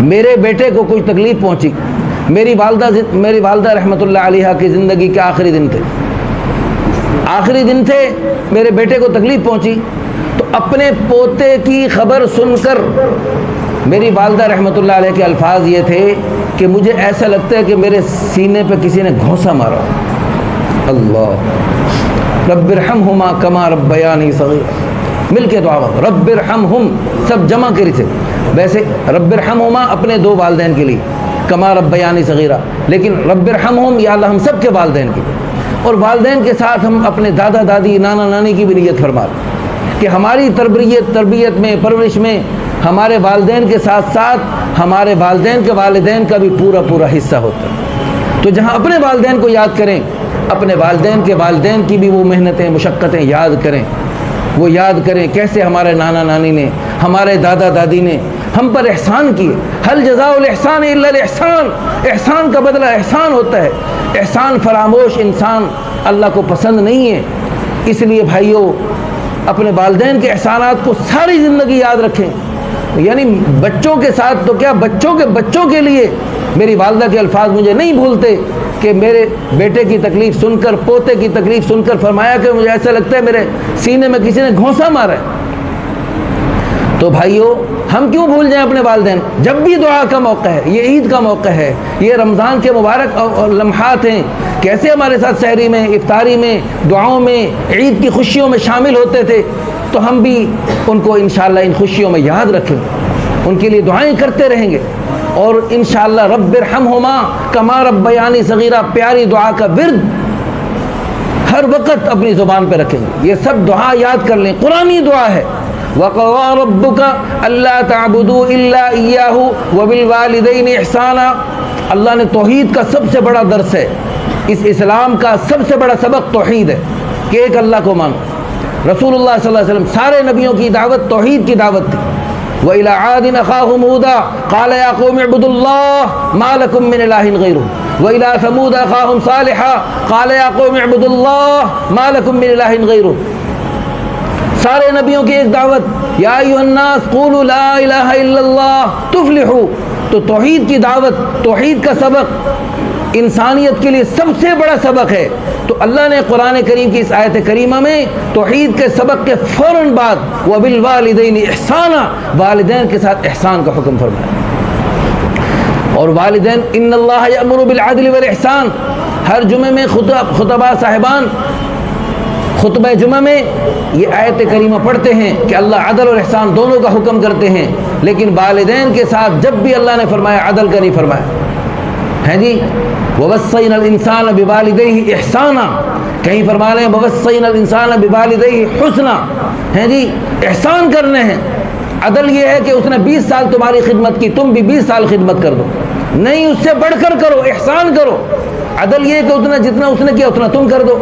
میرے بیٹے کو کوئی تکلیف پہنچی، میری والدہ رحمۃ اللہ علیہا کی زندگی کے آخری دن تھے، میرے بیٹے کو تکلیف پہنچی تو اپنے پوتے کی خبر سن کر میری والدہ رحمۃ اللہ علیہ کے الفاظ یہ تھے کہ مجھے ایسا لگتا ہے کہ میرے سینے پہ کسی نے گھونسا مارا۔ اللہ رب ارحمہما کما ربیانی صغیرا، مل کے دعا رب ارحمہم، سب جمع کری تھے۔ ویسے رب ارحمہما اپنے دو والدین کے لیے، کما ربیانی صغیرا، لیکن رب ارحمہم یا اللہ ہم سب کے والدین کے لیے، اور والدین کے ساتھ ہم اپنے دادا دادی نانا نانی کی بھی نیت فرما لیں کہ ہماری تربیت میں پرورش میں ہمارے والدین کے ساتھ ساتھ ہمارے والدین کے والدین کا بھی پورا حصہ ہوتا ہے۔ تو جہاں اپنے والدین کو یاد کریں، اپنے والدین کے والدین کی بھی وہ محنتیں مشقتیں یاد کریں، وہ یاد کریں کیسے ہمارے نانا نانی نے، ہمارے دادا دادی نے ہم پر احسان کیے۔ حل جزاء الاحسان الا الاحسان، احسان کا بدلہ احسان ہوتا ہے۔ احسان فراموش انسان اللہ کو پسند نہیں ہے۔ اس لیے بھائیوں، اپنے والدین کے احسانات کو ساری زندگی یاد رکھیں۔ یعنی بچوں کے ساتھ تو کیا، بچوں کے لیے میری والدہ کے الفاظ مجھے نہیں بھولتے کہ میرے بیٹے کی تکلیف سن کر، پوتے کی تکلیف سن کر فرمایا کہ مجھے ایسا لگتا ہے میرے سینے میں کسی نے گھونسا مارا ہے۔ تو بھائیوں، ہم کیوں بھول جائیں اپنے والدین؟ جب بھی دعا کا موقع ہے، یہ عید کا موقع ہے، یہ رمضان کے مبارک لمحات ہیں، کیسے ہمارے ساتھ سحری میں، افطاری میں، دعاؤں میں، عید کی خوشیوں میں شامل ہوتے تھے، تو ہم بھی ان کو انشاءاللہ ان خوشیوں میں یاد رکھیں، ان کے لیے دعائیں کرتے رہیں گے، اور انشاءاللہ رب ارحمہما کما ربیانی صغیرہ پیاری دعا کا ورد ہر وقت اپنی زبان پہ رکھیں گے۔ یہ سب دعا یاد کر لیں، قرآنی دعا ہے۔ وَقَضَىٰ رَبُّكَ أَلَّا تَعْبُدُوا إِلَّا إِيَّاهُ وَبِالْوَالِدَيْنِ إِحْسَانًا۔ اللہ نے توحید کا سب سے بڑا درس ہے، اس اسلام کا سب سے بڑا سبق توحید ہے کہ ایک اللہ کو مانو۔ رسول اللہ صلی اللہ علیہ وسلم صارے نبیوں کی دعوت توحید کی دعوت تھی۔ وَإِلَىٰ عَادٍ أَخَاهُمْ هُودًا قَالَ يَا قَوْمِ اعْبُدُوا اللَّهَ مَا لَكُم مِّنْ إِلَٰهٍ غَيْرُهُ وَإِلَىٰ ثَمُودَ أَخَاهُمْ صَالِحًا قَالَ يَا قَوْمِ اعْبُدُوا اللَّهَ مَا لَكُم مِّنْ إِلَٰهٍ غَيْرُهُ۔ سارے نبیوں کی ایک دعوت، یا ایھا الناس قولوا لا الہ الا اللہ تفلحوا۔ تو توحید کی دعوت، توحید کا سبق انسانیت کے لیے سب سے بڑا سبق ہے۔ تو اللہ نے قرآن کریم کی اس آیت کریمہ میں توحید کے سبق کے فوراً بعد وبالوالدین احسانا، والدین کے ساتھ احسان کا حکم فرمایا۔ اور والدین، ان اللہ یأمر بالعدل والاحسان، ہر جمعے میں خطبہ صاحبان خطبہ جمعہ میں یہ آیت کریمہ پڑھتے ہیں کہ اللہ عدل اور احسان دونوں کا حکم کرتے ہیں، لیکن والدین کے ساتھ جب بھی اللہ نے فرمایا عدل کا نہیں فرمایا ہے جی۔ وَوَصَّيْنَا الْإِنسَانَ بِوَالِدَيْهِ إِحْسَانًا، کہیں فرما رہے ہیں وَوَصَّيْنَا الْإِنسَانَ بِوَالِدَيْهِ حُسْنًا، ہیں جی احسان کرنے ہیں۔ عدل یہ ہے کہ اس نے 20 سال تمہاری خدمت کی، تم بھی 20 سال خدمت کر دو، نہیں اس سے بڑھ کر کرو، احسان کرو۔ عدل یہ کہ جتنا اس نے کیا اتنا تم کر دو،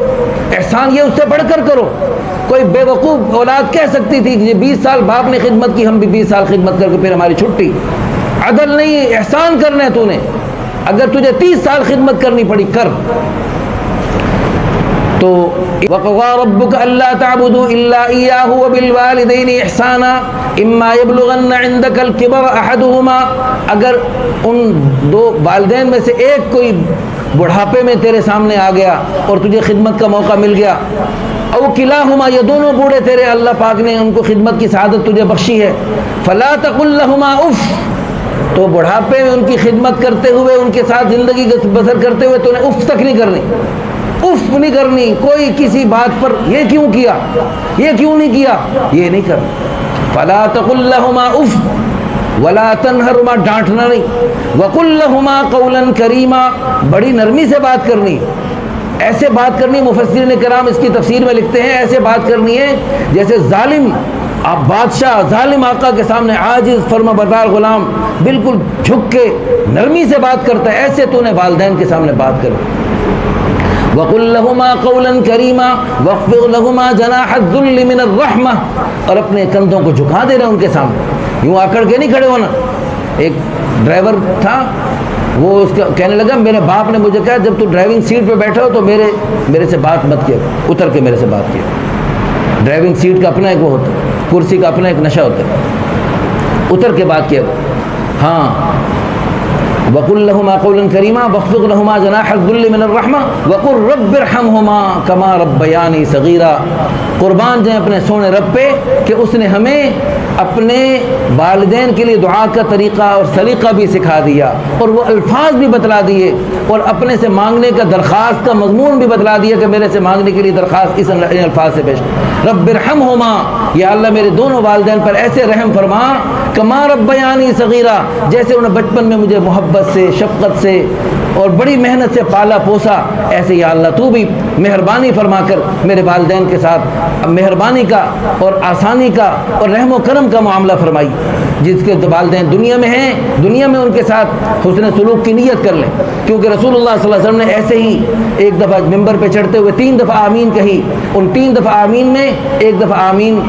احسان یہ اس سے بڑھ کر کرو۔ کوئی بے وقوف اولاد کہہ سکتی تھی کہ 20 سال باپ نے خدمت کی، ہم بھی 20 سال خدمت کر کے پھر ہماری چھٹی۔ عدل نہیں ہے، احسان کرنا ہے تو نے، اگر تجھے 30 سال خدمت کرنی پڑی کر۔ تو وَقَضَىٰ رَبُّكَ أَلَّا تَعْبُدُوا إِلَّا إِيَّاهُ وَبِالْوَالِدَيْنِ إِحْسَانًا إِمَّا يَبْلُغَنَّ عِندَكَ الْكِبَرَ أَحَدُهُمَا، اگر ان دو والدین میں سے ایک کوئی بڑھاپے میں تیرے سامنے آ گیا اور تجھے خدمت کا موقع مل گیا، او کلاہما، یہ دونوں بوڑھے تیرے اللہ پاک نے ان کو خدمت کی سعادت تجھے بخشی ہے، فلا تقل لہما اف، تو بڑھاپے میں ان کی خدمت کرتے ہوئے، ان کے ساتھ زندگی بسر کرتے ہوئے تو نے اف تک نہیں کرنی، اف نہیں کرنی، کوئی کسی بات پر یہ کیوں کیا، یہ کیوں نہیں کیا، یہ نہیں کرنا۔ فلا تقل لہما اف ولا تنہرہما، ڈانٹنا نہیں، وقل لہما قولا کریما، بڑی نرمی سے بات کرنی، ایسے بات کرنی، مفسرین کرام اس کی تفسیر میں لکھتے ہیں ایسے بات کرنی ہے جیسے ظالم آپ بادشاہ ظالم آقا کے سامنے عاجز فرما بردار غلام بالکل جھک کے نرمی سے بات کرتا ہے، ایسے تو نے والدین کے سامنے بات کرنی۔ وَقُلْ لَهُمَا قَوْلًا كَرِيمًا وَاخْفِضْ لَهُمَا جَنَاحَ الذُّلِّ مِنَ الرَّحْمَةِ، اور اپنے کندھوں کو جھکا دینا ان کے سامنے، یوں آکڑ کے نہیں کھڑے ہونا۔ ایک ڈرائیور تھا، وہ اس کا کہنے لگا میرے باپ نے مجھے کہا جب تو ڈرائیونگ سیٹ پہ بیٹھا ہو تو میرے سے بات مت کیا، اتر کے میرے سے بات کیا۔ ڈرائیونگ سیٹ کا اپنا ایک وہ ہوتا ہے، کرسی کا اپنا ایک نشہ ہوتا ہے، اتر کے بات کیا۔ ہاں وَقُلْ لَهُمَا قَوْلًا كَرِيمًا وَاخْفِضْ لَهُمَا جَنَاحَ الذُّلِّ مِنَ الرَّحْمَةِ وَقُلْ رَبِّ ارْحَمْهُمَا كَمَا رَبَّيَانِي صَغِيرًا۔ قربان جائیں اپنے سونے رب پہ کہ اس نے ہمیں اپنے والدین کے لیے دعا کا طریقہ اور سلیقہ بھی سکھا دیا، اور وہ الفاظ بھی بتلا دیے، اور اپنے سے مانگنے کا درخواست کا مضمون بھی بتلا دیا کہ میرے سے مانگنے کے لیے درخواست اس الفاظ سے پیش۔ رب ارحمہما، یا اللہ میرے دونوں والدین پر ایسے رحم فرما، کما ربیانی صغیرہ، جیسے انہوں نے بچپن میں مجھے محبت سے، شفقت سے اور بڑی محنت سے پالا پوسا، ایسے یا اللہ تو بھی مہربانی فرما کر میرے والدین کے ساتھ مہربانی کا اور آسانی کا اور رحم و کرم کا معاملہ فرمائی۔ جس کے والدین دنیا میں ہیں، دنیا میں ان کے ساتھ حسن سلوک کی نیت کر لیں، کیونکہ رسول اللہ صلی اللہ علیہ وسلم نے ایسے ہی ایک دفعہ ممبر پہ چڑھتے ہوئے 3 دفعہ آمین کہی، ان 3 دفعہ آمین میں ایک دفعہ آمین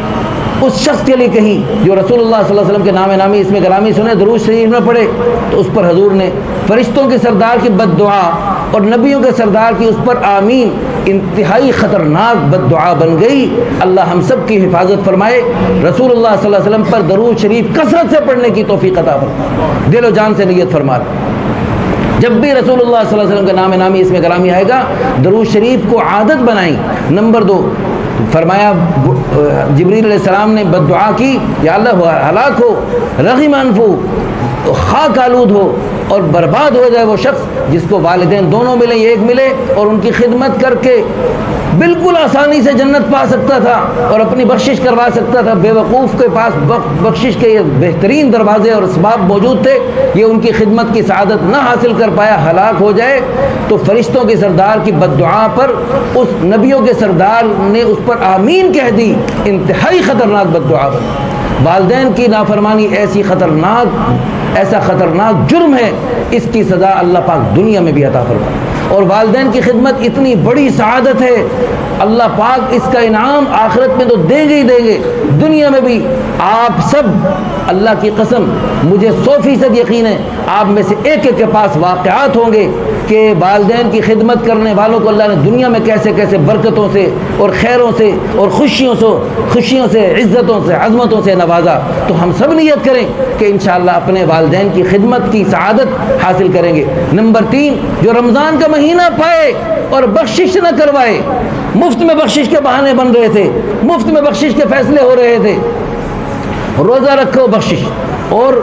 اس شخص کے لیے کہی جو رسول اللہ صلی اللہ علیہ وسلم کے نام نامی اس میں گرامی سنے، درود شریف میں پڑھے، تو اس پر حضور نے فرشتوں کے سردار کی بد دعا اور نبیوں کے سردار کی اس پر آمین انتہائی خطرناک بد دعا بن گئی۔ اللہ ہم سب کی حفاظت فرمائے، رسول اللہ صلی اللہ علیہ وسلم پر درود شریف کثرت سے پڑھنے کی توفیق عطا فرمائے، دل و جان سے نیت فرما لیں۔ جب بھی رسول اللہ صلی اللہ علیہ وسلم کے نام نامی اس میں گرامی آئے گا، درود شریف کو عادت بنائیں۔ نمبر 2 فرمایا جبریل علیہ السلام نے بد دعا کی، یا اللہ ہلاک ہو، رغم انفو، خاک آلود ہو اور برباد ہو جائے وہ شخص جس کو والدین دونوں ملیں، ایک ملے اور ان کی خدمت کر کے بالکل آسانی سے جنت پا سکتا تھا اور اپنی بخشش کروا سکتا تھا۔ بے وقوف کے پاس بخشش کے یہ بہترین دروازے اور اسباب موجود تھے، یہ ان کی خدمت کی سعادت نہ حاصل کر پایا، ہلاک ہو جائے، تو فرشتوں کے سردار کی بد دعا پر اس نبیوں کے سردار نے اس پر آمین کہہ دی، انتہائی خطرناک بد دعا بن۔ والدین کی نافرمانی ایسا خطرناک جرم ہے، اس کی سزا اللہ پاک دنیا میں بھی عطا فرمائے، اور والدین کی خدمت اتنی بڑی سعادت ہے، اللہ پاک اس کا انعام آخرت میں تو دیں گے ہی دیں گے، دنیا میں بھی۔ آپ سب، اللہ کی قسم مجھے 100% یقین ہے، آپ میں سے ایک ایک کے پاس واقعات ہوں گے کہ والدین کی خدمت کرنے والوں کو اللہ نے دنیا میں کیسے کیسے برکتوں سے اور خیروں سے اور خوشیوں سے عزتوں سے عظمتوں سے نوازا۔ تو ہم سب نیت کریں کہ انشاءاللہ اپنے والدین کی خدمت کی سعادت حاصل کریں گے۔ نمبر 3، جو رمضان کا مہینہ پائے اور بخشش نہ کروائے، مفت میں بخشش کے بہانے بن رہے تھے، مفت میں بخشش کے فیصلے ہو رہے تھے، روزہ رکھو بخشش، اور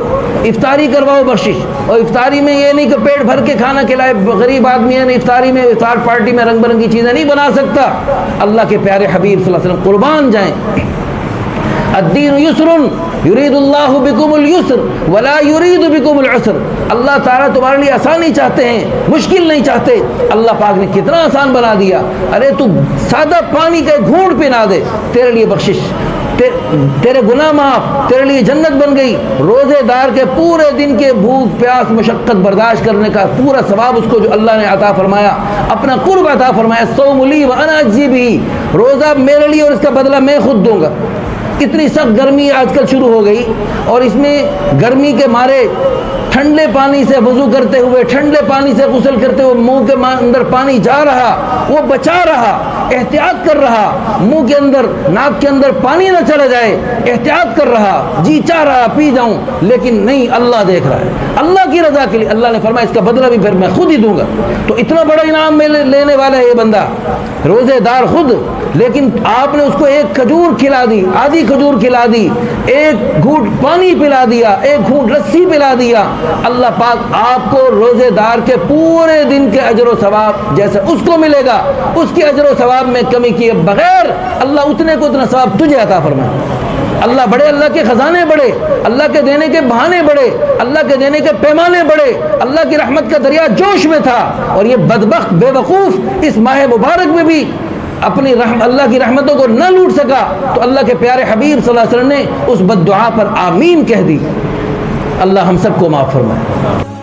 افطاری کرواؤ بخشش، اور افطاری میں یہ نہیں کہ پیٹ بھر کے کھانا کھلائے، غریب آدمی ہے افطاری میں افطار پارٹی میں رنگ برنگی چیزیں نہیں بنا سکتا۔ اللہ کے پیارے حبیب صلی اللہ علیہ وسلم قربان جائیں، الدین یسر یرید اللہ بکم اليسر ولا یرید بکم العسر، اللہ تعالیٰ تمہارے لیے آسانی چاہتے ہیں، مشکل نہیں چاہتے۔ اللہ پاک نے کتنا آسان بنا دیا، ارے تو سادہ پانی کا گھونٹ پلا دے، تیرے لیے بخشش، تیرے گناہ معاف، تیرے لیے جنت بن گئی۔ روزے دار کے پورے دن کے بھوک پیاس مشقت برداشت کرنے کا پورا ثواب اس کو جو اللہ نے عطا فرمایا، اپنا قرب عطا فرمایا، الصوم لی وانا اجزی بہ، روزہ میرے لیے اور اس کا بدلہ میں خود دوں گا۔ اتنی سخت گرمی آج کل شروع ہو گئی، اور اس میں گرمی کے مارے ٹھنڈے پانی سے وضو کرتے ہوئے، ٹھنڈے پانی سے غسل کرتے ہوئے منہ کے اندر پانی جا رہا، وہ بچا رہا، احتیاط کر رہا، منہ کے اندر ناک کے اندر پانی نہ چلا جائے، احتیاط کر رہا، جی چاہ رہا پی جاؤں، لیکن نہیں، اللہ دیکھ رہا ہے، اللہ کی رضا کے لیے اللہ نے فرمایا اس کا بدلہ بھی پھر میں خود ہی دوں گا۔ تو اتنا بڑا انعام میں لینے والا ہے یہ بندہ، روزے دار خود، لیکن آپ نے اس کو ایک کھجور کھلا دی، آدھی کھجور کھلا دی، ایک گھونٹ پانی پلا دیا، ایک گھونٹ لسی پلا دیا، اللہ پاک آپ کو روزے دار کے پورے دن کے اجر و ثواب جیسے اس کو ملے گا، اس کے اجر و ثواب میں کمی کیے بغیر اللہ اتنے کو اتنا ثواب تجھے عطا فرمائے۔ اللہ بڑے، اللہ کے خزانے بڑے، اللہ کے دینے کے بہانے بڑے، اللہ کے دینے کے پیمانے بڑے، اللہ کی رحمت کا دریا جوش میں تھا، اور یہ بدبخت بے وقوف اس ماہ مبارک میں بھی اپنی اللہ کی رحمتوں کو نہ لوٹ سکا، تو اللہ کے پیارے حبیب صلی اللہ علیہ وسلم نے اس بد دعا پر آمین کہہ دی۔ اللہ ہم سب کو معاف فرمائے۔